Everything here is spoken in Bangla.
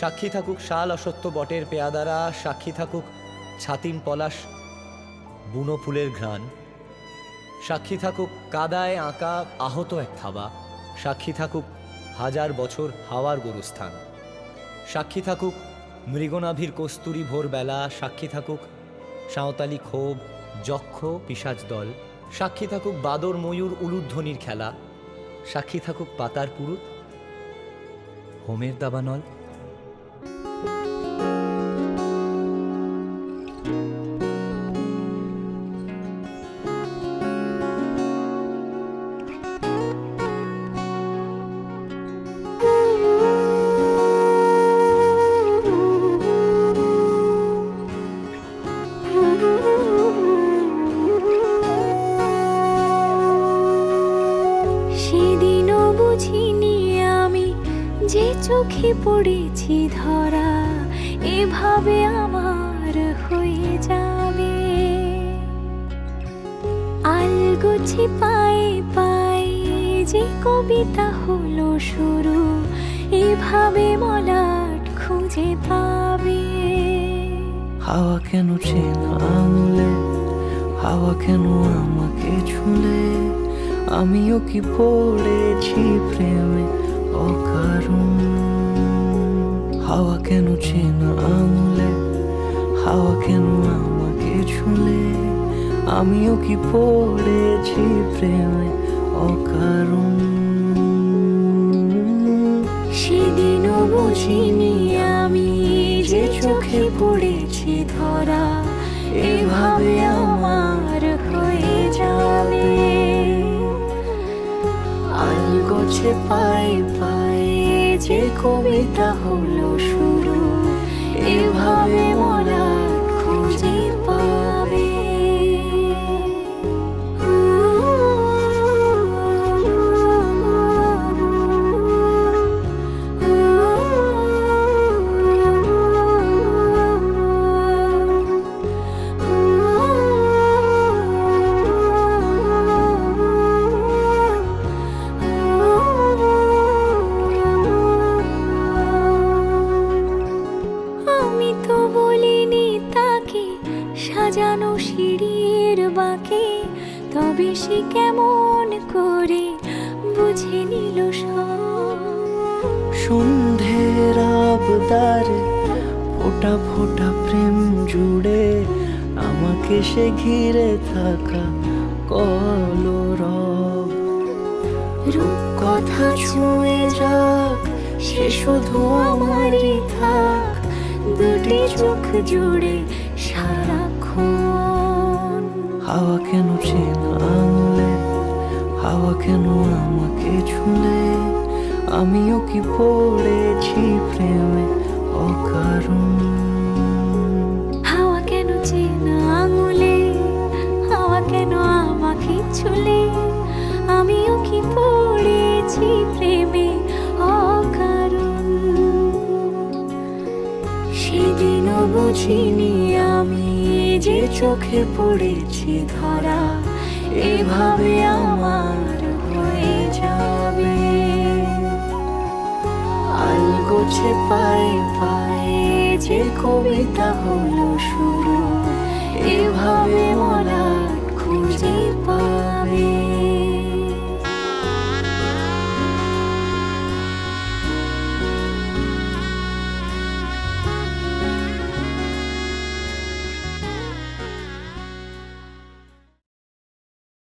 সাক্ষী থাকুক শাল অসত্য বটের পেয়াদারা, সাক্ষী থাকুক ছাতিম পলাশ বুনো ফুলের ঘ্রাণ, সাক্ষী থাকুক কাদায় আঁকা আহত এক থাবা, সাক্ষী থাকুক হাজার বছর হাওয়ার গোরস্থান, সাক্ষী থাকুক মৃগনাভির কস্তুরী ভোরবেলা, সাক্ষী থাকুক সাঁওতালি ক্ষোভ যক্ষ পিশাচ দল, সাক্ষী থাকুক বাদর ময়ূর উলুধ্বনির খেলা, সাক্ষী থাকুক পাতার পুরুত হোমের দাবানল। সেদিনও বুঝিনি আমি যে চোখে পড়েছি ধরা এভাবে আমার হয়ে যাবে। আলগোছে পায়ে পায়ে যে কবিতা হলো শুরু এভাবে মলাট খুঁজে পাবে। হাওয়া কেন চেনা আঙুলে, হাওয়া কেন আমাকে ছুলে, আমিও কি পড়েছি প্রেমে অকারণ। হাওয়া কেন চেনা আঙুলে, হাওয়া কেন আমাকে ছুলে, আমিও কি পড়েছি প্রেমে অকারণ। সেদিনও বুঝিনি আমি যে চোখে পড়েছি ধরা এভাবে আমার হয়ে যাবে। আলগোছে পায়ে পায়ে যে কবিতা হলো শুরু এভাবে মরা খুঁজে পাবে। আমি তো বলিনি তাকে সাজানো সিঁড়ির বাঁকে, তবে সে কেমন করে বুঝে নিল সব। সন্ধ্যের আবদারে ফোটা ফোটা প্রেম জুড়ে আমাকে সে ঘিরে থাকা কলরব। রূপকথা ছুঁয়ে যাক সে শুধু আমারই থাক, দুটি চোখ জুড়ে সারাক্ষণ। হাওয়া কেন চেনা আঙুলে, হাওয়া কেন আমাকে ছুলে, আমিও কি পড়েছি প্রেমে অকারণ। হাওয়া কেন চেনা আঙুলে, হাওয়া কেন আমাকে ছুলে, আমিও কি পড়েছি প্রেমে অকারণ। সেদিনও বুঝিনি আমি যে চোখে পড়েছি ধরা এভাবে আমার হয়ে যাবে। আলগোছে পায়ে পায়ে যে কবিতা হলো শুরু এভাবে মরা